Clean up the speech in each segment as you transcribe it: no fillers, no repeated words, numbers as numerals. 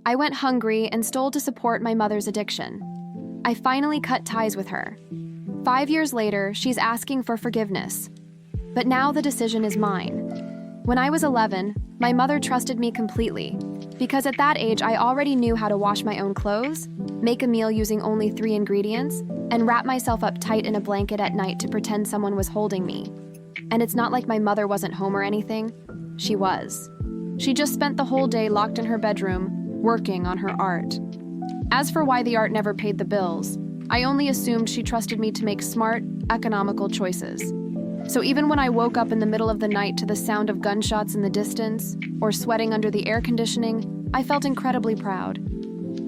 I went hungry and stole to support my mother's addiction. I finally cut ties with her. 5 years later, she's asking for forgiveness. But now the decision is mine. When I was 11, my mother trusted me completely, because at that age I already knew how to wash my own clothes, make a meal using only 3 ingredients, and wrap myself up tight in a blanket at night to pretend someone was holding me. And it's not like my mother wasn't home or anything. She was. She just spent the whole day locked in her bedroom, working on her art. As for why the art never paid the bills, I only assumed she trusted me to make smart, economical choices. So even when I woke up in the middle of the night to the sound of gunshots in the distance, or sweating under the air conditioning, I felt incredibly proud.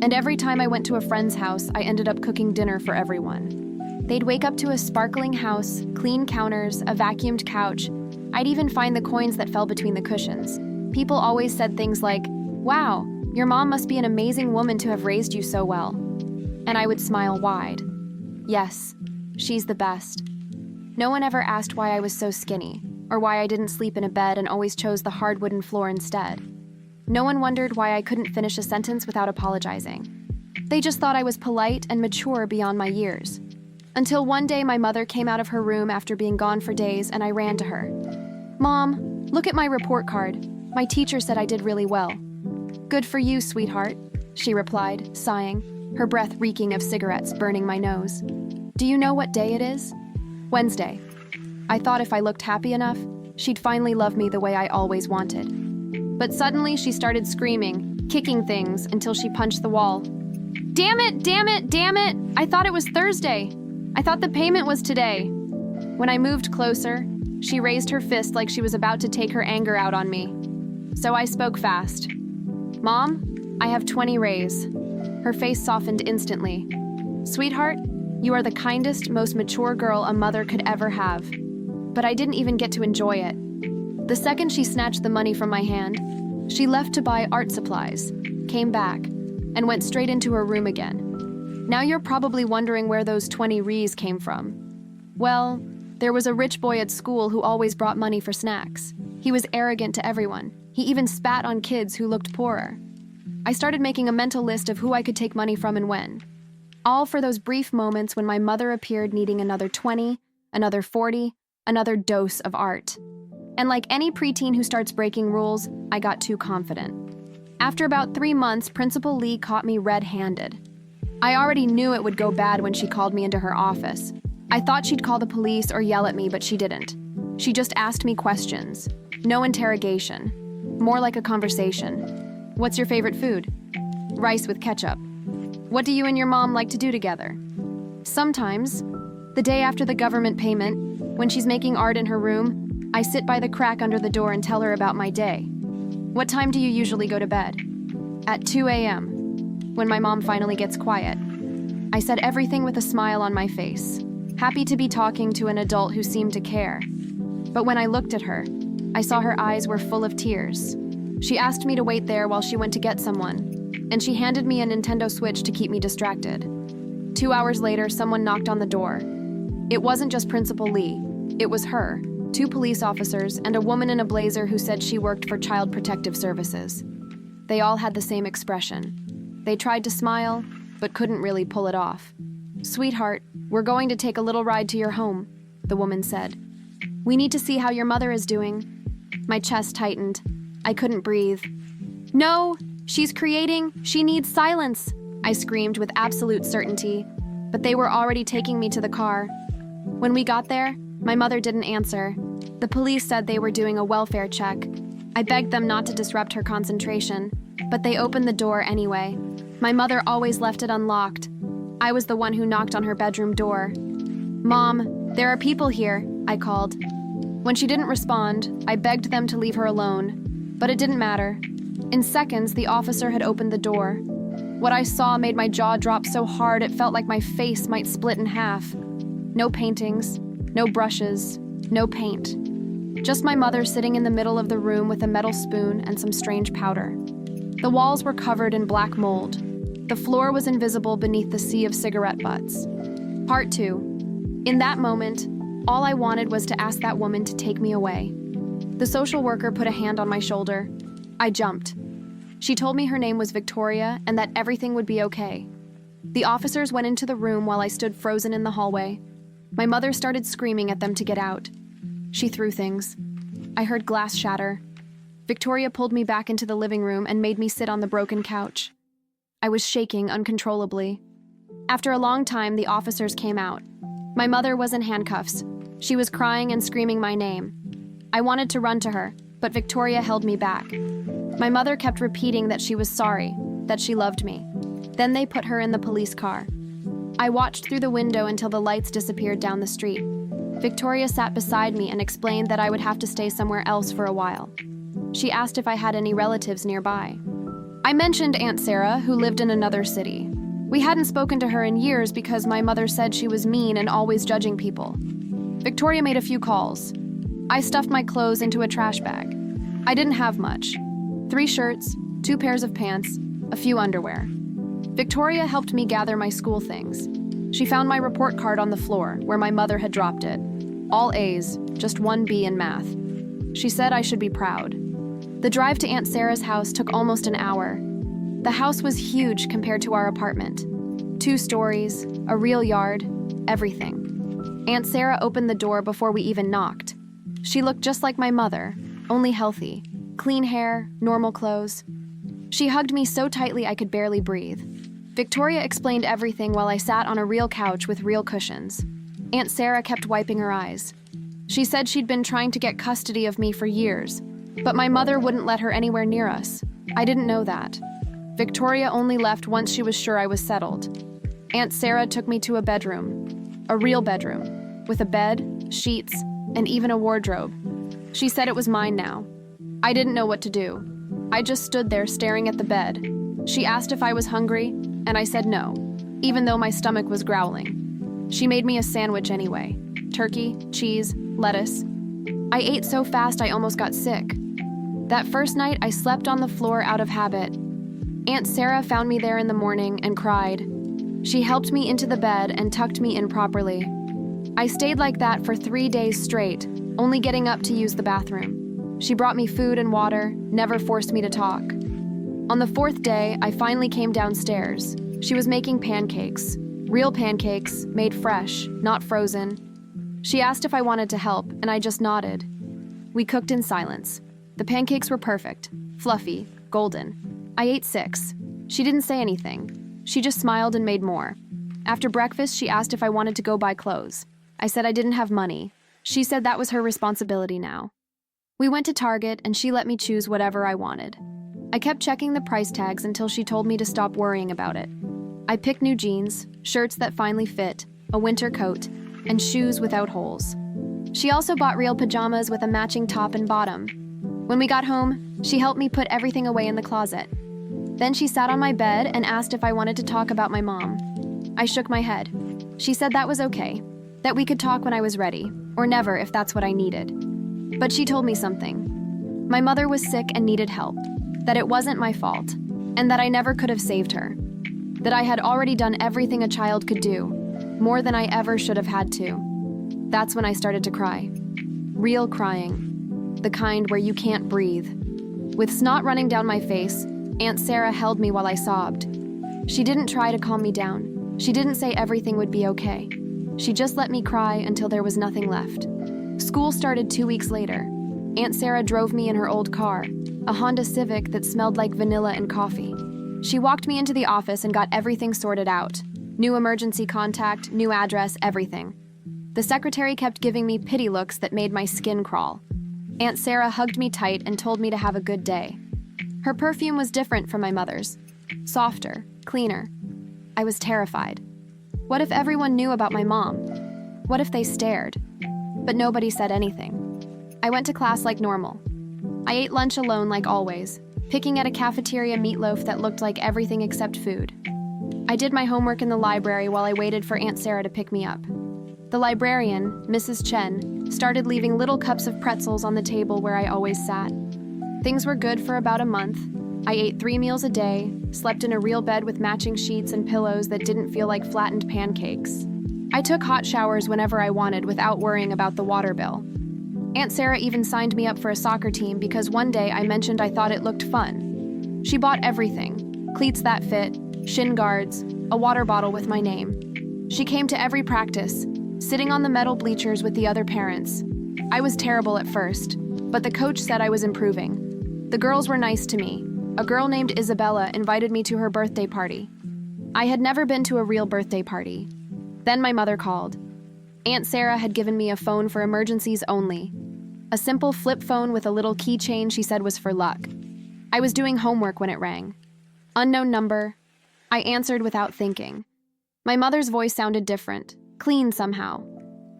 And every time I went to a friend's house, I ended up cooking dinner for everyone. They'd wake up to a sparkling house, clean counters, a vacuumed couch. I'd even find the coins that fell between the cushions. People always said things like, "Wow, your mom must be an amazing woman to have raised you so well." And I would smile wide. Yes, she's the best. No one ever asked why I was so skinny, or why I didn't sleep in a bed and always chose the hard wooden floor instead. No one wondered why I couldn't finish a sentence without apologizing. They just thought I was polite and mature beyond my years. Until one day my mother came out of her room after being gone for days and I ran to her. "Mom, look at my report card. My teacher said I did really well." "Good for you, sweetheart," she replied, sighing, her breath reeking of cigarettes burning my nose. "Do you know what day it is?" "Wednesday." I thought if I looked happy enough, she'd finally love me the way I always wanted. But suddenly she started screaming, kicking things until she punched the wall. "Damn it, damn it, damn it! I thought it was Thursday. I thought the payment was today." When I moved closer, she raised her fist like she was about to take her anger out on me. So I spoke fast. "Mom, I have 20 rays." Her face softened instantly. "Sweetheart, you are the kindest, most mature girl a mother could ever have." But I didn't even get to enjoy it. The second she snatched the money from my hand, she left to buy art supplies, came back, and went straight into her room again. Now you're probably wondering where those 20 rees came from. Well, there was a rich boy at school who always brought money for snacks. He was arrogant to everyone. He even spat on kids who looked poorer. I started making a mental list of who I could take money from and when. All for those brief moments when my mother appeared needing another 20, another 40, another dose of art. And like any preteen who starts breaking rules, I got too confident. After about 3 months, Principal Lee caught me red-handed. I already knew it would go bad when she called me into her office. I thought she'd call the police or yell at me, but she didn't. She just asked me questions. No interrogation. More like a conversation. "What's your favorite food?" "Rice with ketchup." "What do you and your mom like to do together?" Sometimes, the day after the government payment, when she's making art in her room, I sit by the crack under the door and tell her about my day. "What time do you usually go to bed?" "At 2 a.m., when my mom finally gets quiet. I said everything with a smile on my face, happy to be talking to an adult who seemed to care. But when I looked at her, I saw her eyes were full of tears. She asked me to wait there while she went to get someone, and she handed me a Nintendo Switch to keep me distracted. 2 hours later, someone knocked on the door. It wasn't just Principal Lee. It was her, 2 police officers, and a woman in a blazer who said she worked for Child Protective Services. They all had the same expression. They tried to smile, but couldn't really pull it off. "Sweetheart, we're going to take a little ride to your home," the woman said. "We need to see how your mother is doing." My chest tightened. I couldn't breathe. "No, she's creating. She needs silence," I screamed with absolute certainty, but they were already taking me to the car. When we got there, my mother didn't answer. The police said they were doing a welfare check. I begged them not to disrupt her concentration, but they opened the door anyway. My mother always left it unlocked. I was the one who knocked on her bedroom door. "Mom, there are people here," I called. When she didn't respond, I begged them to leave her alone, but it didn't matter. In seconds, the officer had opened the door. What I saw made my jaw drop so hard it felt like my face might split in half. No paintings, no brushes, no paint. Just my mother sitting in the middle of the room with a metal spoon and some strange powder. The walls were covered in black mold. The floor was invisible beneath the sea of cigarette butts. Part 2. In that moment, all I wanted was to ask that woman to take me away. The social worker put a hand on my shoulder. I jumped. She told me her name was Victoria and that everything would be okay. The officers went into the room while I stood frozen in the hallway. My mother started screaming at them to get out. She threw things. I heard glass shatter. Victoria pulled me back into the living room and made me sit on the broken couch. I was shaking uncontrollably. After a long time, the officers came out. My mother was in handcuffs. She was crying and screaming my name. I wanted to run to her, but Victoria held me back. My mother kept repeating that she was sorry, that she loved me. Then they put her in the police car. I watched through the window until the lights disappeared down the street. Victoria sat beside me and explained that I would have to stay somewhere else for a while. She asked if I had any relatives nearby. I mentioned Aunt Sarah, who lived in another city. We hadn't spoken to her in years because my mother said she was mean and always judging people. Victoria made a few calls. I stuffed my clothes into a trash bag. I didn't have much. 3 shirts, 2 pairs of pants, a few underwear. Victoria helped me gather my school things. She found my report card on the floor, where my mother had dropped it. All A's, just 1 B in math. She said I should be proud. The drive to Aunt Sarah's house took almost an hour. The house was huge compared to our apartment. 2 stories, a real yard, everything. Aunt Sarah opened the door before we even knocked. She looked just like my mother, only healthy. Clean hair, normal clothes. She hugged me so tightly I could barely breathe. Victoria explained everything while I sat on a real couch with real cushions. Aunt Sarah kept wiping her eyes. She said she'd been trying to get custody of me for years, but my mother wouldn't let her anywhere near us. I didn't know that. Victoria only left once she was sure I was settled. Aunt Sarah took me to a bedroom, a real bedroom, with a bed, sheets, and even a wardrobe. She said it was mine now. I didn't know what to do. I just stood there staring at the bed. She asked if I was hungry, and I said no, even though my stomach was growling. She made me a sandwich anyway. Turkey, cheese, lettuce. I ate so fast I almost got sick. That first night, I slept on the floor out of habit. Aunt Sarah found me there in the morning and cried. She helped me into the bed and tucked me in properly. I stayed like that for 3 days straight, only getting up to use the bathroom. She brought me food and water, never forced me to talk. On the 4th day, I finally came downstairs. She was making pancakes. Real pancakes, made fresh, not frozen. She asked if I wanted to help, and I just nodded. We cooked in silence. The pancakes were perfect, fluffy, golden. I ate 6. She didn't say anything. She just smiled and made more. After breakfast, she asked if I wanted to go buy clothes. I said I didn't have money. She said that was her responsibility now. We went to Target, and she let me choose whatever I wanted. I kept checking the price tags until she told me to stop worrying about it. I picked new jeans, shirts that finally fit, a winter coat, and shoes without holes. She also bought real pajamas with a matching top and bottom. When we got home, she helped me put everything away in the closet. Then she sat on my bed and asked if I wanted to talk about my mom. I shook my head. She said that was okay, that we could talk when I was ready, or never if that's what I needed. But she told me something. My mother was sick and needed help, that it wasn't my fault, and that I never could have saved her. That I had already done everything a child could do, more than I ever should have had to. That's when I started to cry. Real crying. The kind where you can't breathe. With snot running down my face, Aunt Sarah held me while I sobbed. She didn't try to calm me down. She didn't say everything would be okay. She just let me cry until there was nothing left. School started 2 weeks later. Aunt Sarah drove me in her old car, a Honda Civic that smelled like vanilla and coffee. She walked me into the office and got everything sorted out. New emergency contact, new address, everything. The secretary kept giving me pity looks that made my skin crawl. Aunt Sarah hugged me tight and told me to have a good day. Her perfume was different from my mother's. Softer, cleaner. I was terrified. What if everyone knew about my mom? What if they stared? But nobody said anything. I went to class like normal. I ate lunch alone like always, picking at a cafeteria meatloaf that looked like everything except food. I did my homework in the library while I waited for Aunt Sarah to pick me up. The librarian, Mrs. Chen, started leaving little cups of pretzels on the table where I always sat. Things were good for about a month. I ate 3 meals a day, slept in a real bed with matching sheets and pillows that didn't feel like flattened pancakes. I took hot showers whenever I wanted without worrying about the water bill. Aunt Sarah even signed me up for a soccer team because one day I mentioned I thought it looked fun. She bought everything: cleats that fit, shin guards, a water bottle with my name. She came to every practice, sitting on the metal bleachers with the other parents. I was terrible at first, but the coach said I was improving. The girls were nice to me. A girl named Isabella invited me to her birthday party. I had never been to a real birthday party. Then my mother called. Aunt Sarah had given me a phone for emergencies only. A simple flip phone with a little keychain she said was for luck. I was doing homework when it rang. Unknown number. I answered without thinking. My mother's voice sounded different, clean somehow.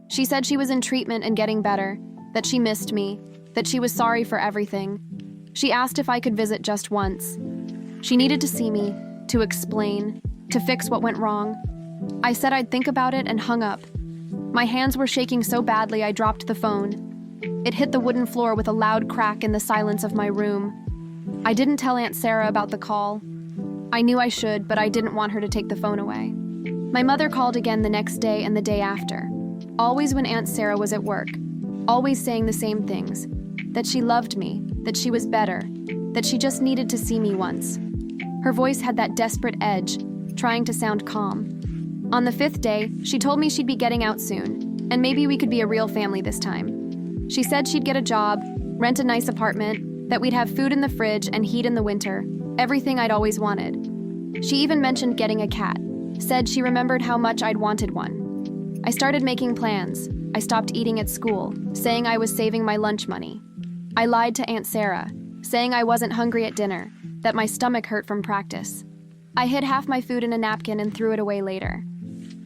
She said she was in treatment and getting better, that she missed me, that she was sorry for everything. She asked if I could visit just once. She needed to see me, to explain, to fix what went wrong. I said I'd think about it and hung up. My hands were shaking so badly I dropped the phone. It hit the wooden floor with a loud crack in the silence of my room. I didn't tell Aunt Sarah about the call. I knew I should, but I didn't want her to take the phone away. My mother called again the next day and the day after, always when Aunt Sarah was at work, always saying the same things, that she loved me, that she was better, that she just needed to see me once. Her voice had that desperate edge, trying to sound calm. On the 5th day, she told me she'd be getting out soon, and maybe we could be a real family this time. She said she'd get a job, rent a nice apartment, that we'd have food in the fridge and heat in the winter, everything I'd always wanted. She even mentioned getting a cat, said she remembered how much I'd wanted one. I started making plans. I stopped eating at school, saying I was saving my lunch money. I lied to Aunt Sarah, saying I wasn't hungry at dinner, that my stomach hurt from practice. I hid half my food in a napkin and threw it away later.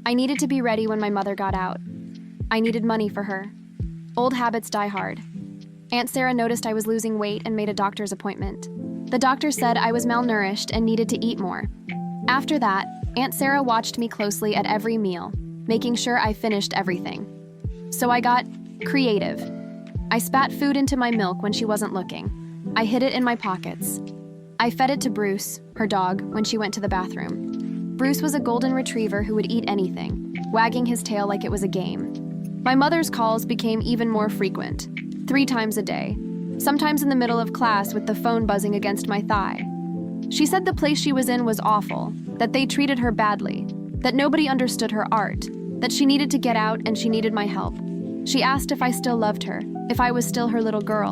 I needed to be ready when my mother got out. I needed money for her. Old habits die hard. Aunt Sarah noticed I was losing weight and made a doctor's appointment. The doctor said I was malnourished and needed to eat more. After that, Aunt Sarah watched me closely at every meal, making sure I finished everything. So I got creative. I spat food into my milk when she wasn't looking. I hid it in my pockets. I fed it to Bruce, her dog, when she went to the bathroom. Bruce was a golden retriever who would eat anything, wagging his tail like it was a game. My mother's calls became even more frequent, 3 times a day, sometimes in the middle of class with the phone buzzing against my thigh. She said the place she was in was awful, that they treated her badly, that nobody understood her art, that she needed to get out and she needed my help. She asked if I still loved her, if I was still her little girl,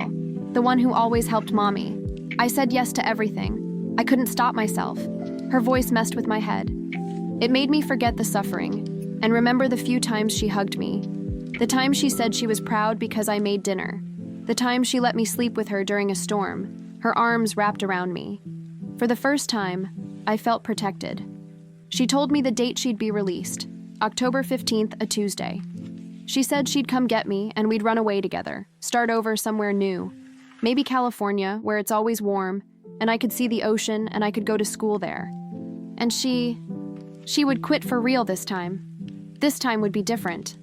the one who always helped Mommy. I said yes to everything. I couldn't stop myself. Her voice messed with my head. It made me forget the suffering and remember the few times she hugged me. The time she said she was proud because I made dinner. The time she let me sleep with her during a storm, her arms wrapped around me. For the first time, I felt protected. She told me the date she'd be released, October 15th, a Tuesday. She said she'd come get me and we'd run away together, start over somewhere new. Maybe California, where it's always warm, and I could see the ocean and I could go to school there. And she would quit for real this time. This time would be different.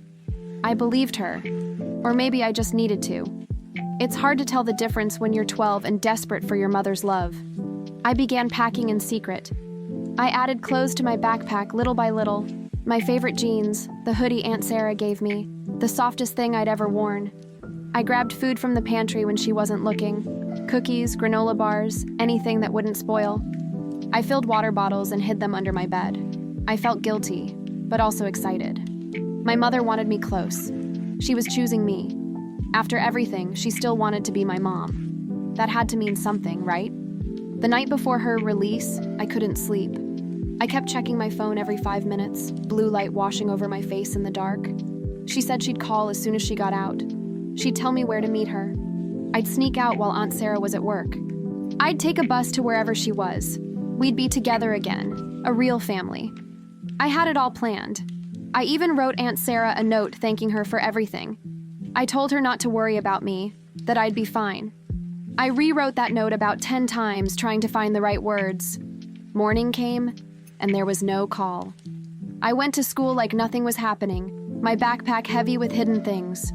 I believed her. Or maybe I just needed to. It's hard to tell the difference when you're 12 and desperate for your mother's love. I began packing in secret. I added clothes to my backpack little by little. My favorite jeans, the hoodie Aunt Sarah gave me, the softest thing I'd ever worn. I grabbed food from the pantry when she wasn't looking. Cookies, granola bars, anything that wouldn't spoil. I filled water bottles and hid them under my bed. I felt guilty, but also excited. My mother wanted me close. She was choosing me. After everything, she still wanted to be my mom. That had to mean something, right? The night before her release, I couldn't sleep. I kept checking my phone every 5 minutes, blue light washing over my face in the dark. She said she'd call as soon as she got out. She'd tell me where to meet her. I'd sneak out while Aunt Sarah was at work. I'd take a bus to wherever she was. We'd be together again, a real family. I had it all planned. I even wrote Aunt Sarah a note thanking her for everything. I told her not to worry about me, that I'd be fine. I rewrote that note about 10 times trying to find the right words. Morning came, and there was no call. I went to school like nothing was happening, my backpack heavy with hidden things.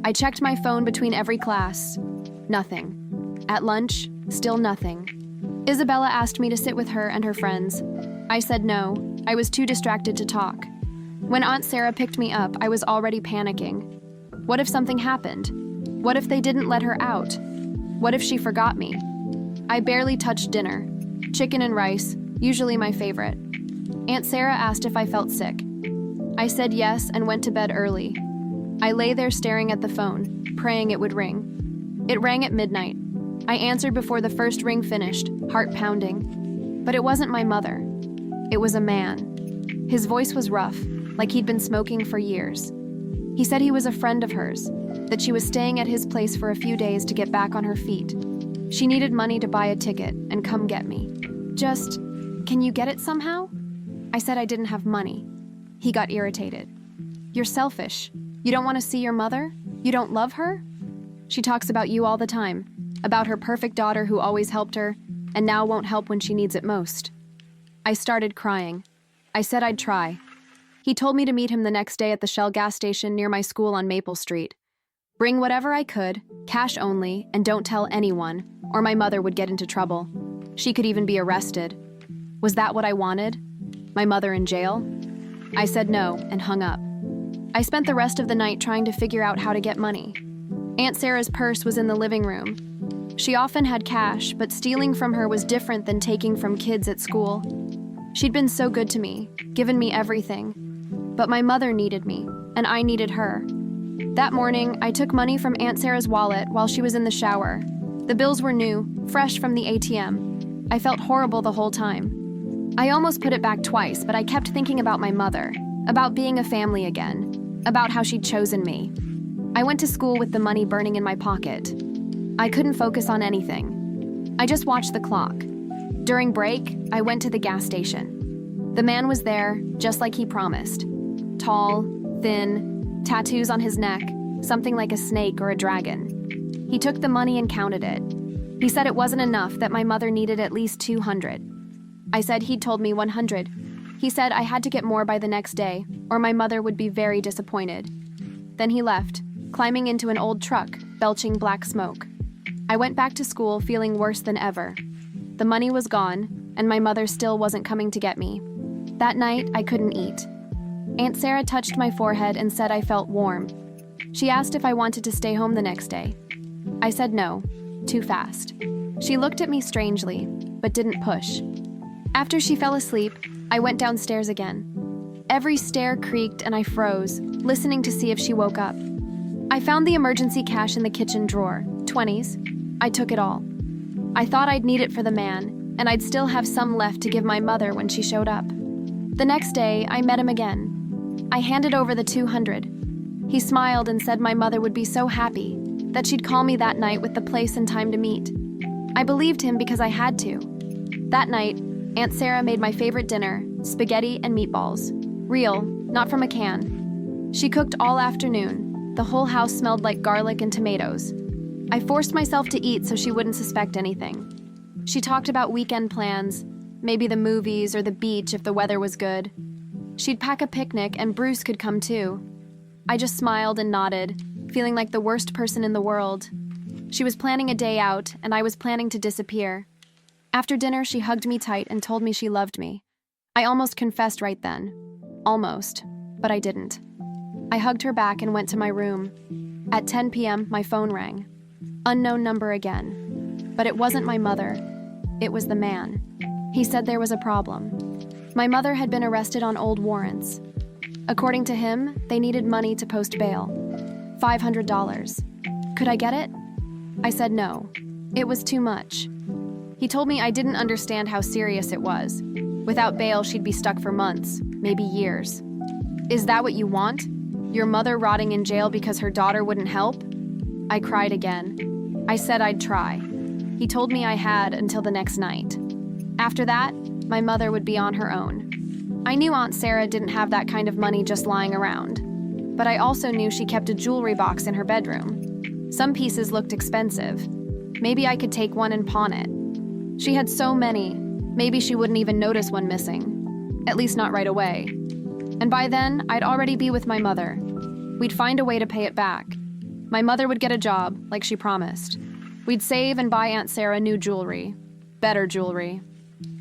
I checked my phone between every class. Nothing. At lunch, still nothing. Isabella asked me to sit with her and her friends. I said no. I was too distracted to talk. When Aunt Sarah picked me up, I was already panicking. What if something happened? What if they didn't let her out? What if she forgot me? I barely touched dinner. Chicken and rice, usually my favorite. Aunt Sarah asked if I felt sick. I said yes and went to bed early. I lay there staring at the phone, praying it would ring. It rang at midnight. I answered before the first ring finished, heart pounding. But it wasn't my mother. It was a man. His voice was rough, like he'd been smoking for years. He said he was a friend of hers, that she was staying at his place for a few days to get back on her feet. She needed money to buy a ticket and come get me. Just, can you get it somehow? I said I didn't have money. He got irritated. You're selfish. You don't want to see your mother? You don't love her? She talks about you all the time, about her perfect daughter who always helped her, and now won't help when she needs it most. I started crying. I said I'd try. He told me to meet him the next day at the Shell gas station near my school on Maple Street. Bring whatever I could, cash only, and don't tell anyone, or my mother would get into trouble. She could even be arrested. Was that what I wanted? My mother in jail? I said no and hung up. I spent the rest of the night trying to figure out how to get money. Aunt Sarah's purse was in the living room. She often had cash, but stealing from her was different than taking from kids at school. She'd been so good to me, given me everything. But my mother needed me, and I needed her. That morning, I took money from Aunt Sarah's wallet while she was in the shower. The bills were new, fresh from the ATM. I felt horrible the whole time. I almost put it back twice, but I kept thinking about my mother, about being a family again, about how she'd chosen me. I went to school with the money burning in my pocket. I couldn't focus on anything. I just watched the clock. During break, I went to the gas station. The man was there, just like he promised. Tall, thin, tattoos on his neck, something like a snake or a dragon. He took the money and counted it. He said it wasn't enough, that my mother needed at least 200. I said he'd told me 100. He said I had to get more by the next day, or my mother would be very disappointed. Then he left, climbing into an old truck, belching black smoke. I went back to school feeling worse than ever. The money was gone, and my mother still wasn't coming to get me. That night, I couldn't eat. Aunt Sarah touched my forehead and said I felt warm. She asked if I wanted to stay home the next day. I said no, too fast. She looked at me strangely, but didn't push. After she fell asleep, I went downstairs again. Every stair creaked and I froze, listening to see if she woke up. I found the emergency cash in the kitchen drawer, 20s. I took it all. I thought I'd need it for the man, and I'd still have some left to give my mother when she showed up. The next day, I met him again. I handed over the 200. He smiled and said my mother would be so happy, that she'd call me that night with the place and time to meet. I believed him because I had to. That night, Aunt Sarah made my favorite dinner, spaghetti and meatballs. Real, not from a can. She cooked all afternoon. The whole house smelled like garlic and tomatoes. I forced myself to eat so she wouldn't suspect anything. She talked about weekend plans, maybe the movies or the beach if the weather was good. She'd pack a picnic and Bruce could come too. I just smiled and nodded, feeling like the worst person in the world. She was planning a day out, and I was planning to disappear. After dinner, she hugged me tight and told me she loved me. I almost confessed right then. Almost, but I didn't. I hugged her back and went to my room. At 10 p.m., my phone rang. Unknown number again. But it wasn't my mother. It was the man. He said there was a problem. My mother had been arrested on old warrants. According to him, they needed money to post bail. $500. Could I get it? I said no. It was too much. He told me I didn't understand how serious it was. Without bail, she'd be stuck for months, maybe years. Is that what you want? Your mother rotting in jail because her daughter wouldn't help? I cried again. I said I'd try. He told me I had until the next night. After that, my mother would be on her own. I knew Aunt Sarah didn't have that kind of money just lying around. But I also knew she kept a jewelry box in her bedroom. Some pieces looked expensive. Maybe I could take one and pawn it. She had so many, maybe she wouldn't even notice one missing. At least not right away. And by then, I'd already be with my mother. We'd find a way to pay it back. My mother would get a job, like she promised. We'd save and buy Aunt Sarah new jewelry. Better jewelry.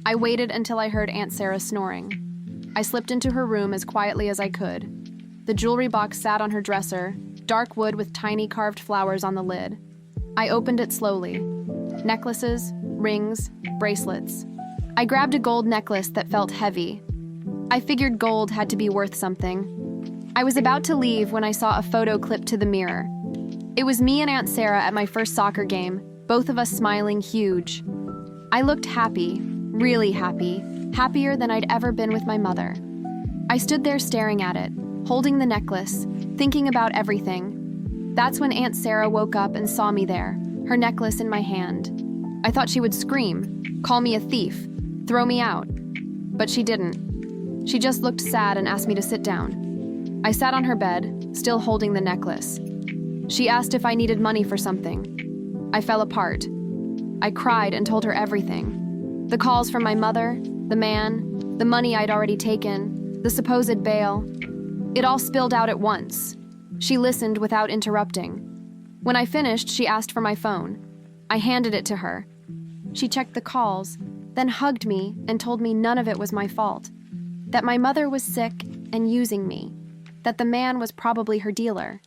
I waited until I heard Aunt Sarah snoring. I slipped into her room as quietly as I could. The jewelry box sat on her dresser, dark wood with tiny carved flowers on the lid. I opened it slowly. Necklaces, rings, bracelets. I grabbed a gold necklace that felt heavy. I figured gold had to be worth something. I was about to leave when I saw a photo clipped to the mirror. It was me and Aunt Sarah at my first soccer game, both of us smiling huge. I looked happy, really happy, happier than I'd ever been with my mother. I stood there staring at it, holding the necklace, thinking about everything. That's when Aunt Sarah woke up and saw me there, her necklace in my hand. I thought she would scream, call me a thief, throw me out. But she didn't. She just looked sad and asked me to sit down. I sat on her bed, still holding the necklace. She asked if I needed money for something. I fell apart. I cried and told her everything. The calls from my mother, the man, the money I'd already taken, the supposed bail. It all spilled out at once. She listened without interrupting. When I finished, she asked for my phone. I handed it to her. She checked the calls, then hugged me and told me none of it was my fault. That my mother was sick and using me. That the man was probably her dealer.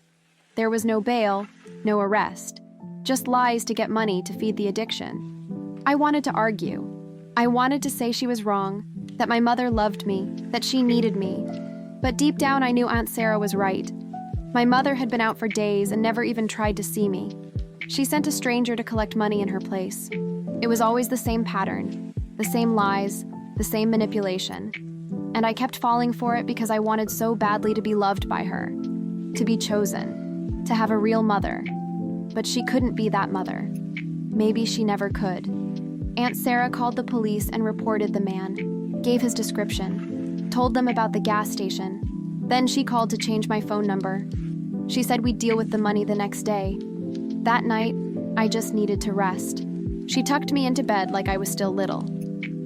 There was no bail, no arrest. Just lies to get money to feed the addiction. I wanted to argue. I wanted to say she was wrong, that my mother loved me, that she needed me. But deep down I knew Aunt Sarah was right. My mother had been out for days and never even tried to see me. She sent a stranger to collect money in her place. It was always the same pattern, the same lies, the same manipulation. And I kept falling for it because I wanted so badly to be loved by her, to be chosen, to have a real mother. But she couldn't be that mother. Maybe she never could. Aunt Sarah called the police and reported the man, gave his description, told them about the gas station. Then she called to change my phone number. She said we'd deal with the money the next day. That night, I just needed to rest. She tucked me into bed like I was still little.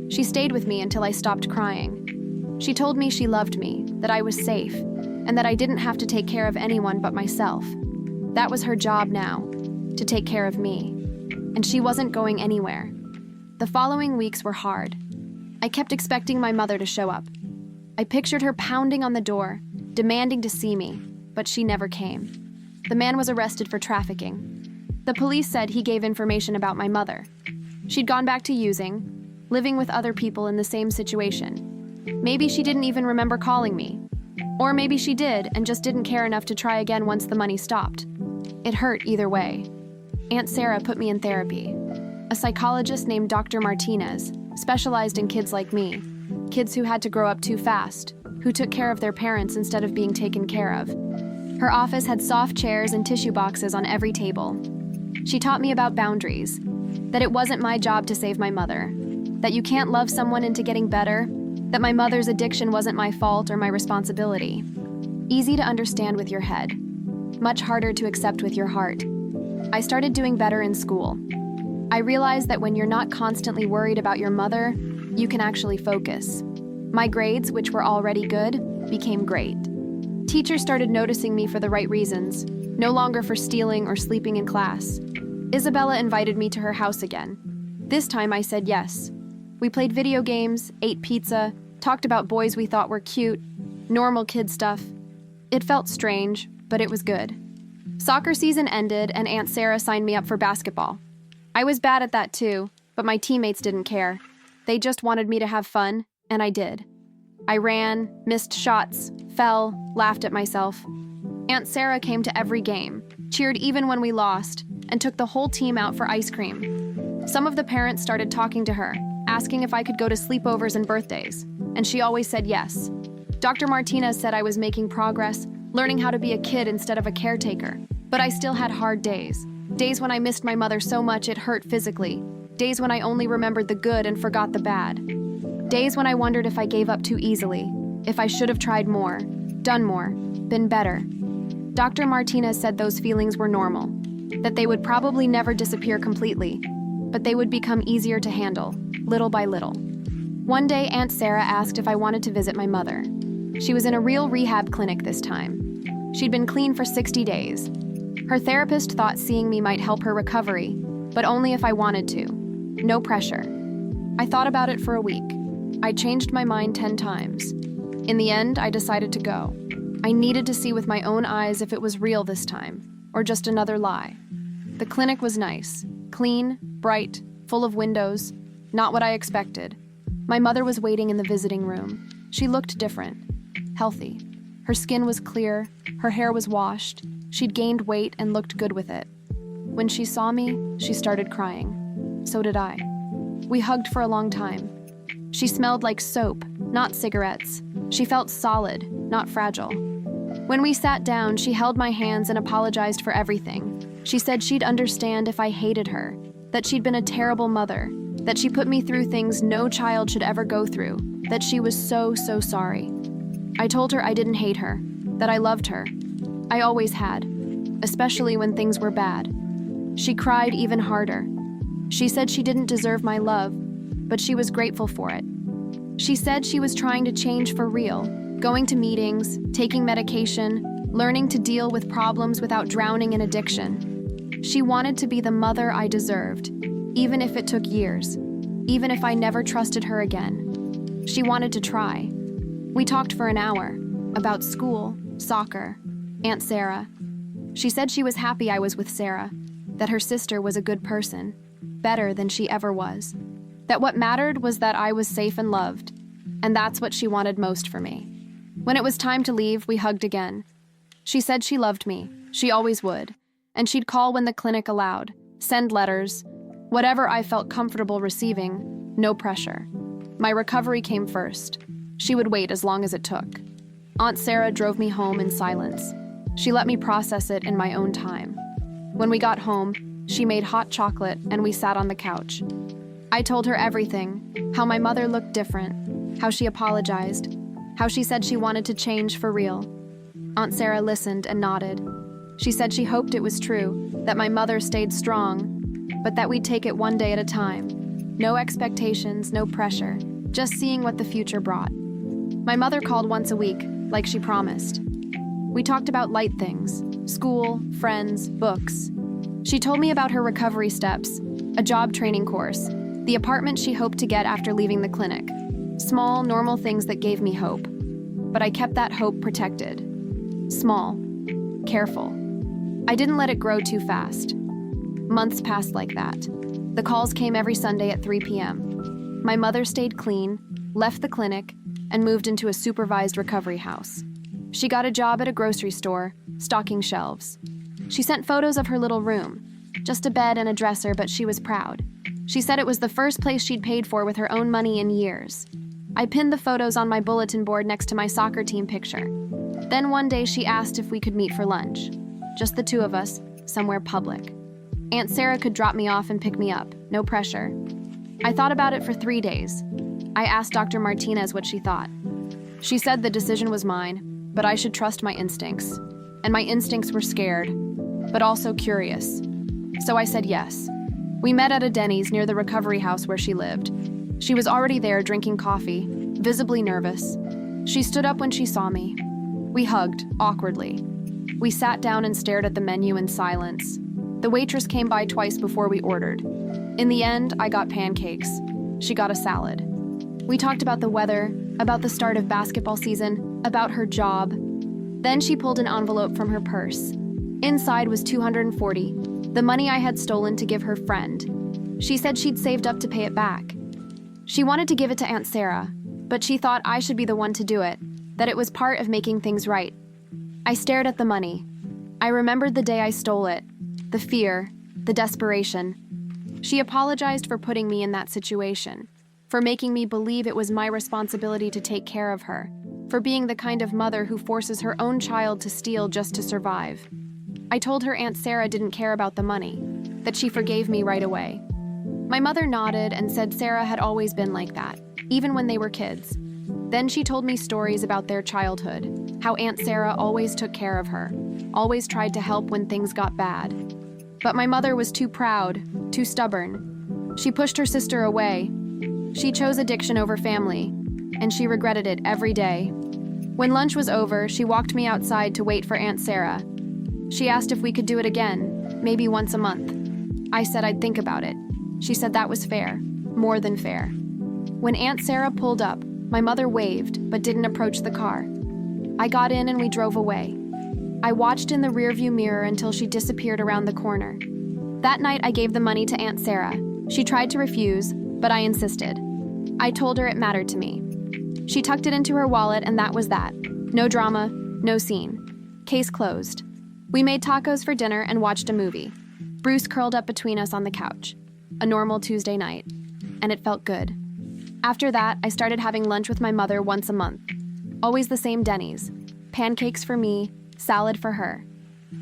She stayed with me until I stopped crying. She told me she loved me, that I was safe, and that I didn't have to take care of anyone but myself. That was her job now, to take care of me. And she wasn't going anywhere. The following weeks were hard. I kept expecting my mother to show up. I pictured her pounding on the door, demanding to see me, but she never came. The man was arrested for trafficking. The police said he gave information about my mother. She'd gone back to using, living with other people in the same situation. Maybe she didn't even remember calling me. Or maybe she did and just didn't care enough to try again once the money stopped. It hurt either way. Aunt Sarah put me in therapy. A psychologist named Dr. Martinez specialized in kids like me, kids who had to grow up too fast, who took care of their parents instead of being taken care of. Her office had soft chairs and tissue boxes on every table. She taught me about boundaries, that it wasn't my job to save my mother, that you can't love someone into getting better, that my mother's addiction wasn't my fault or my responsibility. Easy to understand with your head, much harder to accept with your heart. I started doing better in school. I realized that when you're not constantly worried about your mother, you can actually focus. My grades, which were already good, became great. Teachers started noticing me for the right reasons, no longer for stealing or sleeping in class. Isabella invited me to her house again. This time I said yes. We played video games, ate pizza, talked about boys we thought were cute, normal kid stuff. It felt strange, but it was good. Soccer season ended and Aunt Sarah signed me up for basketball. I was bad at that too, but my teammates didn't care. They just wanted me to have fun, and I did. I ran, missed shots, fell, laughed at myself. Aunt Sarah came to every game, cheered even when we lost, and took the whole team out for ice cream. Some of the parents started talking to her, asking if I could go to sleepovers and birthdays, and she always said yes. Dr. Martinez said I was making progress, learning how to be a kid instead of a caretaker, but I still had hard days. Days when I missed my mother so much it hurt physically. Days when I only remembered the good and forgot the bad. Days when I wondered if I gave up too easily, if I should have tried more, done more, been better. Dr. Martinez said those feelings were normal, that they would probably never disappear completely, but they would become easier to handle, little by little. One day, Aunt Sarah asked if I wanted to visit my mother. She was in a real rehab clinic this time. She'd been clean for 60 days. Her therapist thought seeing me might help her recovery, but only if I wanted to. No pressure. I thought about it for a week. I changed my mind 10 times. In the end, I decided to go. I needed to see with my own eyes if it was real this time, or just another lie. The clinic was nice, clean, bright, full of windows, not what I expected. My mother was waiting in the visiting room. She looked different, healthy. Her skin was clear, her hair was washed. She'd gained weight and looked good with it. When she saw me, she started crying. So did I. We hugged for a long time. She smelled like soap, not cigarettes. She felt solid, not fragile. When we sat down, she held my hands and apologized for everything. She said she'd understand if I hated her, that she'd been a terrible mother, that she put me through things no child should ever go through, that she was so sorry. I told her I didn't hate her, that I loved her. I always had, especially when things were bad. She cried even harder. She said she didn't deserve my love, but she was grateful for it. She said she was trying to change for real, going to meetings, taking medication, learning to deal with problems without drowning in addiction. She wanted to be the mother I deserved, even if it took years, even if I never trusted her again. She wanted to try. We talked for an hour about school, soccer, Aunt Sarah. She said she was happy I was with Sarah, that her sister was a good person, better than she ever was, that what mattered was that I was safe and loved, and that's what she wanted most for me. When it was time to leave, we hugged again. She said she loved me, she always would, and she'd call when the clinic allowed, send letters, whatever I felt comfortable receiving, no pressure. My recovery came first. She would wait as long as it took. Aunt Sarah drove me home in silence. She let me process it in my own time. When we got home, she made hot chocolate and we sat on the couch. I told her everything, how my mother looked different, how she apologized, how she said she wanted to change for real. Aunt Sarah listened and nodded. She said she hoped it was true, that my mother stayed strong, but that we'd take it one day at a time. No expectations, no pressure, just seeing what the future brought. My mother called once a week, like she promised. We talked about light things, school, friends, books. She told me about her recovery steps, a job training course, the apartment she hoped to get after leaving the clinic. Small, normal things that gave me hope. But I kept that hope protected. Small, careful. I didn't let it grow too fast. Months passed like that. The calls came every Sunday at 3 p.m. My mother stayed clean, left the clinic, and moved into a supervised recovery house. She got a job at a grocery store, stocking shelves. She sent photos of her little room, just a bed and a dresser, but she was proud. She said it was the first place she'd paid for with her own money in years. I pinned the photos on my bulletin board next to my soccer team picture. Then one day she asked if we could meet for lunch. Just the two of us, somewhere public. Aunt Sarah could drop me off and pick me up, no pressure. I thought about it for 3 days. I asked Dr. Martinez what she thought. She said the decision was mine, but I should trust my instincts. And my instincts were scared, but also curious. So I said yes. We met at a Denny's near the recovery house where she lived. She was already there drinking coffee, visibly nervous. She stood up when she saw me. We hugged, awkwardly. We sat down and stared at the menu in silence. The waitress came by twice before we ordered. In the end, I got pancakes. She got a salad. We talked about the weather, about the start of basketball season, about her job. Then she pulled an envelope from her purse. Inside was $240, the money I had stolen to give her friend. She said she'd saved up to pay it back. She wanted to give it to Aunt Sarah, but she thought I should be the one to do it, that it was part of making things right. I stared at the money. I remembered the day I stole it, the fear, the desperation. She apologized for putting me in that situation, for making me believe it was my responsibility to take care of her, for being the kind of mother who forces her own child to steal just to survive. I told her Aunt Sarah didn't care about the money, that she forgave me right away. My mother nodded and said Sarah had always been like that, even when they were kids. Then she told me stories about their childhood, how Aunt Sarah always took care of her, always tried to help when things got bad. But my mother was too proud, too stubborn. She pushed her sister away. She chose addiction over family, and she regretted it every day. When lunch was over, she walked me outside to wait for Aunt Sarah. She asked if we could do it again, maybe once a month. I said I'd think about it. She said that was fair, more than fair. When Aunt Sarah pulled up, my mother waved, but didn't approach the car. I got in and we drove away. I watched in the rearview mirror until she disappeared around the corner. That night, I gave the money to Aunt Sarah. She tried to refuse, but I insisted. I told her it mattered to me. She tucked it into her wallet, and that was that. No drama, no scene. Case closed. We made tacos for dinner and watched a movie. Bruce curled up between us on the couch. A normal Tuesday night. And it felt good. After that, I started having lunch with my mother once a month. Always the same Denny's. Pancakes for me, salad for her.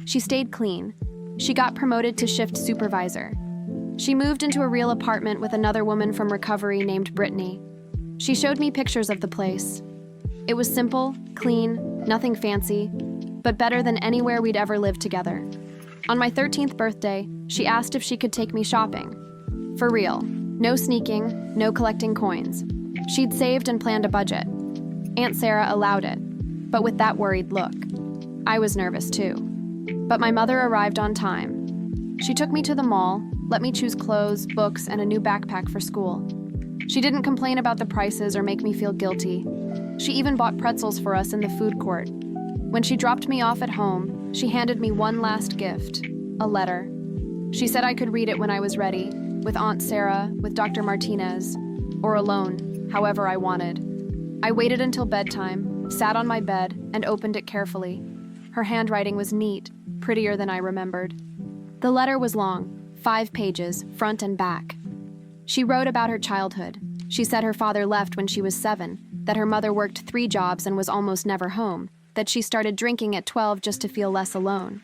She stayed clean. She got promoted to shift supervisor. She moved into a real apartment with another woman from recovery named Brittany. She showed me pictures of the place. It was simple, clean, nothing fancy, but better than anywhere we'd ever lived together. On my 13th birthday, she asked if she could take me shopping. For real. No sneaking, no collecting coins. She'd saved and planned a budget. Aunt Sarah allowed it, but with that worried look. I was nervous too. But my mother arrived on time. She took me to the mall, let me choose clothes, books, and a new backpack for school. She didn't complain about the prices or make me feel guilty. She even bought pretzels for us in the food court. When she dropped me off at home, she handed me one last gift, a letter. She said I could read it when I was ready, with Aunt Sarah, with Dr. Martinez, or alone, however I wanted. I waited until bedtime, sat on my bed, and opened it carefully. Her handwriting was neat, prettier than I remembered. The letter was long, 5 pages, front and back. She wrote about her childhood. She said her father left when she was 7, that her mother worked 3 jobs and was almost never home, that she started drinking at 12 just to feel less alone.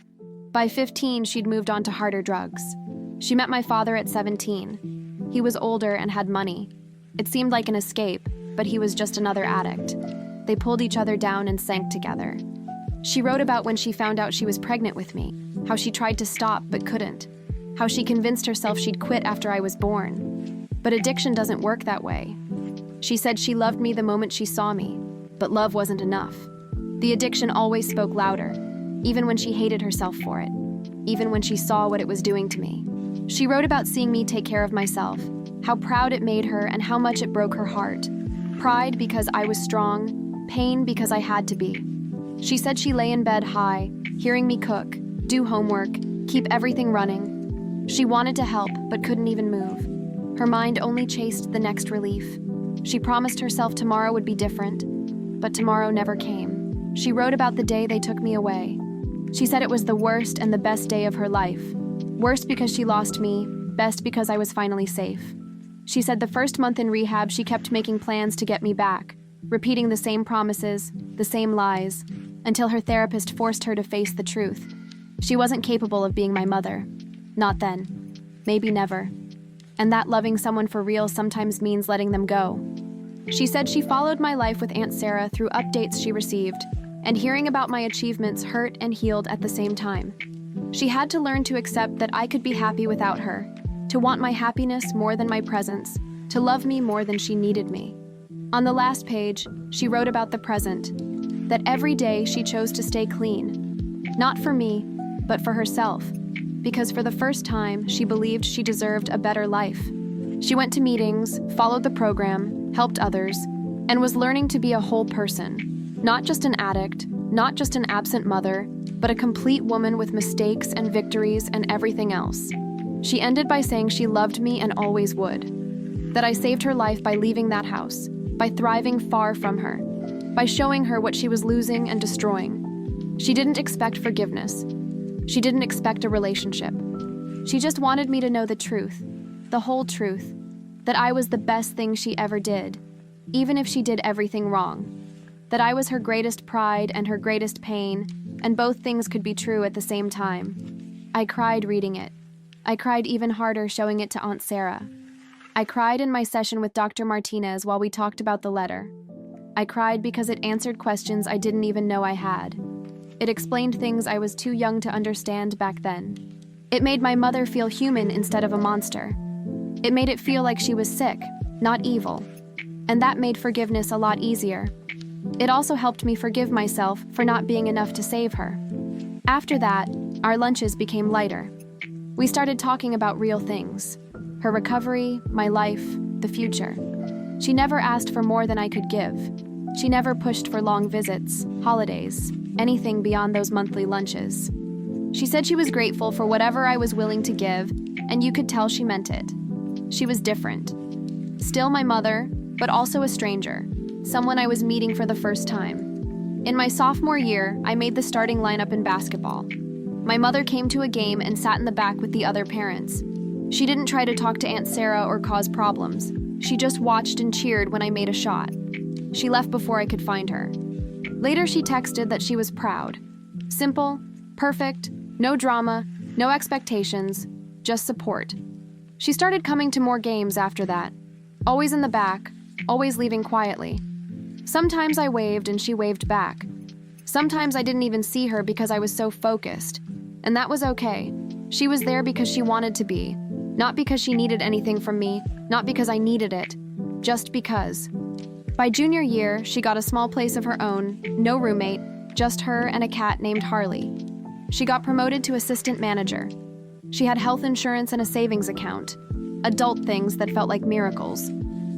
By 15, she'd moved on to harder drugs. She met my father at 17. He was older and had money. It seemed like an escape, but he was just another addict. They pulled each other down and sank together. She wrote about when she found out she was pregnant with me, how she tried to stop but couldn't, how she convinced herself she'd quit after I was born. But addiction doesn't work that way. She said she loved me the moment she saw me, but love wasn't enough. The addiction always spoke louder, even when she hated herself for it, even when she saw what it was doing to me. She wrote about seeing me take care of myself, how proud it made her and how much it broke her heart. Pride because I was strong, pain because I had to be. She said she lay in bed high, hearing me cook, do homework, keep everything running. She wanted to help, but couldn't even move. Her mind only chased the next relief. She promised herself tomorrow would be different, but tomorrow never came. She wrote about the day they took me away. She said it was the worst and the best day of her life. Worst because she lost me, best because I was finally safe. She said the first month in rehab, she kept making plans to get me back, repeating the same promises, the same lies, until her therapist forced her to face the truth. She wasn't capable of being my mother. Not then. Maybe never. And that loving someone for real sometimes means letting them go. She said she followed my life with Aunt Sarah through updates she received, and hearing about my achievements hurt and healed at the same time. She had to learn to accept that I could be happy without her, to want my happiness more than my presence, to love me more than she needed me. On the last page, she wrote about the present, that every day she chose to stay clean. Not for me, but for herself, because for the first time, she believed she deserved a better life. She went to meetings, followed the program, helped others, and was learning to be a whole person. Not just an addict, not just an absent mother, but a complete woman with mistakes and victories and everything else. She ended by saying she loved me and always would. That I saved her life by leaving that house, by thriving far from her, by showing her what she was losing and destroying. She didn't expect forgiveness. She didn't expect a relationship. She just wanted me to know the truth, the whole truth, that I was the best thing she ever did, even if she did everything wrong. That I was her greatest pride and her greatest pain, and both things could be true at the same time. I cried reading it. I cried even harder showing it to Aunt Sarah. I cried in my session with Dr. Martinez while we talked about the letter. I cried because it answered questions I didn't even know I had. It explained things I was too young to understand back then. It made my mother feel human instead of a monster. It made it feel like she was sick, not evil. And that made forgiveness a lot easier. It also helped me forgive myself for not being enough to save her. After that, our lunches became lighter. We started talking about real things. Her recovery, my life, the future. She never asked for more than I could give. She never pushed for long visits, holidays, anything beyond those monthly lunches. She said she was grateful for whatever I was willing to give, and you could tell she meant it. She was different. Still my mother, but also a stranger, someone I was meeting for the first time. In my sophomore year, I made the starting lineup in basketball. My mother came to a game and sat in the back with the other parents. She didn't try to talk to Aunt Sarah or cause problems. She just watched and cheered when I made a shot. She left before I could find her. Later, she texted that she was proud. Simple, perfect, no drama, no expectations, just support. She started coming to more games after that. Always in the back, always leaving quietly. Sometimes I waved and she waved back. Sometimes I didn't even see her because I was so focused. And that was okay. She was there because she wanted to be. Not because she needed anything from me, not because I needed it. Just because. By junior year, she got a small place of her own, no roommate, just her and a cat named Harley. She got promoted to assistant manager. She had health insurance and a savings account. Adult things that felt like miracles.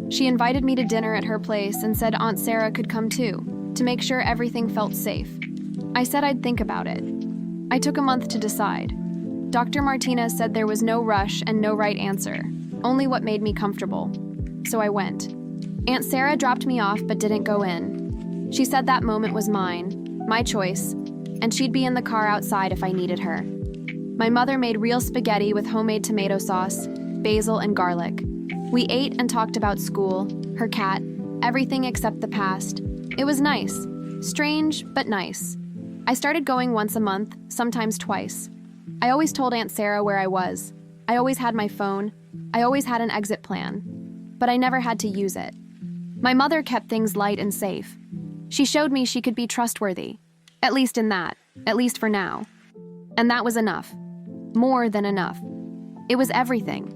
She invited me to dinner at her place and said Aunt Sarah could come too, to make sure everything felt safe. I said I'd think about it. I took a month to decide. Dr. Martinez said there was no rush and no right answer, only what made me comfortable. So I went. Aunt Sarah dropped me off but didn't go in. She said that moment was mine, my choice, and she'd be in the car outside if I needed her. My mother made real spaghetti with homemade tomato sauce, basil, and garlic. We ate and talked about school, her cat, everything except the past. It was nice. Strange, but nice. I started going once a month, sometimes twice. I always told Aunt Sarah where I was. I always had my phone. I always had an exit plan. But I never had to use it. My mother kept things light and safe. She showed me she could be trustworthy. At least in that. At least for now. And that was enough. More than enough. It was everything.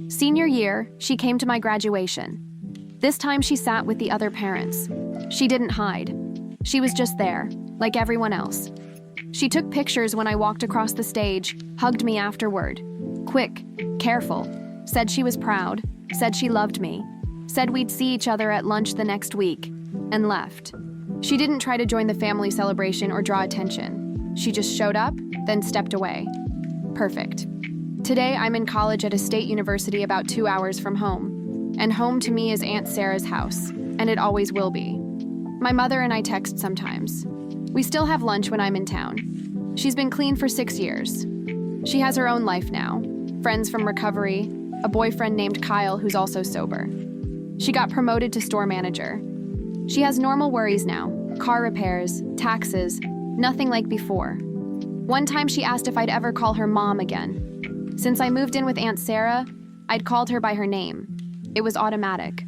Senior year, she came to my graduation. This time she sat with the other parents. She didn't hide. She was just there, like everyone else. She took pictures when I walked across the stage, hugged me afterward. Quick, careful, said she was proud, said she loved me, said we'd see each other at lunch the next week, and left. She didn't try to join the family celebration or draw attention. She just showed up, then stepped away. Perfect. Today, I'm in college at a state university about 2 hours from home. And home to me is Aunt Sarah's house, and it always will be. My mother and I text sometimes. We still have lunch when I'm in town. She's been clean for 6 years. She has her own life now. Friends from recovery, a boyfriend named Kyle who's also sober. She got promoted to store manager. She has normal worries now, car repairs, taxes, nothing like before. One time she asked if I'd ever call her mom again. Since I moved in with Aunt Sarah, I'd called her by her name. It was automatic.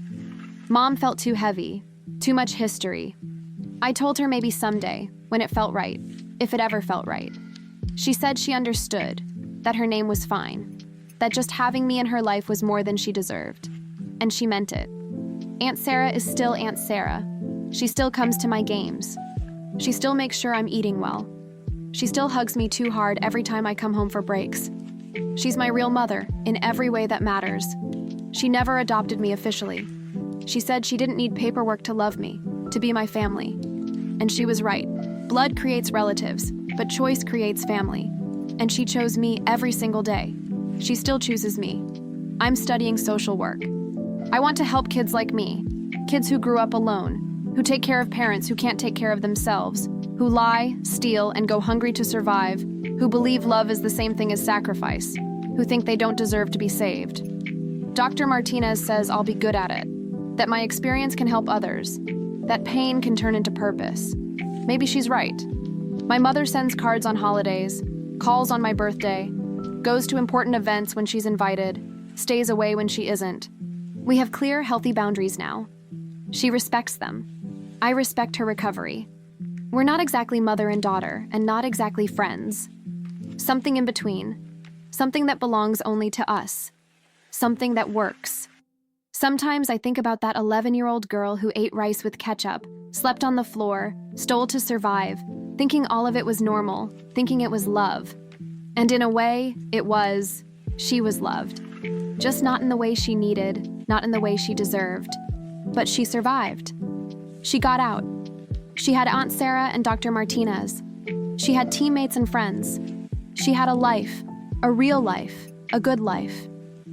Mom felt too heavy, too much history. I told her maybe someday, when it felt right, if it ever felt right. She said she understood, that her name was fine, that just having me in her life was more than she deserved. And she meant it. Aunt Sarah is still Aunt Sarah. She still comes to my games. She still makes sure I'm eating well. She still hugs me too hard every time I come home for breaks. She's my real mother, in every way that matters. She never adopted me officially. She said she didn't need paperwork to love me, to be my family. And she was right. Blood creates relatives, but choice creates family. And she chose me every single day. She still chooses me. I'm studying social work. I want to help kids like me, kids who grew up alone, who take care of parents who can't take care of themselves, who lie, steal, and go hungry to survive, who believe love is the same thing as sacrifice, who think they don't deserve to be saved. Dr. Martinez says I'll be good at it, that my experience can help others, that pain can turn into purpose. Maybe she's right. My mother sends cards on holidays, calls on my birthday, goes to important events when she's invited, stays away when she isn't. We have clear, healthy boundaries now. She respects them. I respect her recovery. We're not exactly mother and daughter, and not exactly friends. Something in between. Something that belongs only to us. Something that works. Sometimes I think about that 11-year-old girl who ate rice with ketchup, slept on the floor, stole to survive, thinking all of it was normal, thinking it was love. And in a way, it was. She was loved. Just not in the way she needed, not in the way she deserved. But she survived. She got out. She had Aunt Sarah and Dr. Martinez. She had teammates and friends. She had a life, a real life, a good life.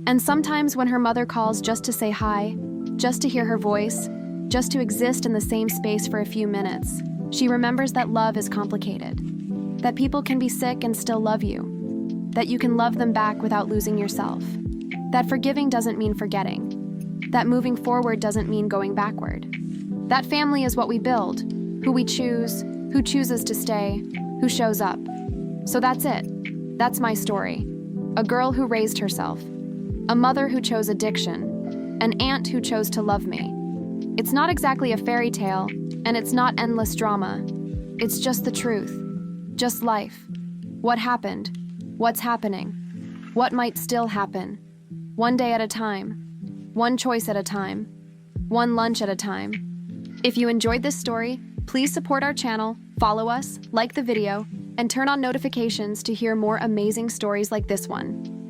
And sometimes when her mother calls just to say hi, just to hear her voice, just to exist in the same space for a few minutes. She remembers that love is complicated, that people can be sick and still love you, that you can love them back without losing yourself, that forgiving doesn't mean forgetting, that moving forward doesn't mean going backward. That family is what we build, who we choose, who chooses to stay, who shows up. So that's it. That's my story. A girl who raised herself, a mother who chose addiction, an aunt who chose to love me. It's not exactly a fairy tale, and it's not endless drama. It's just the truth, just life. What happened? What's happening? What might still happen? One day at a time, one choice at a time, one lunch at a time. If you enjoyed this story, please support our channel, follow us, like the video, and turn on notifications to hear more amazing stories like this one.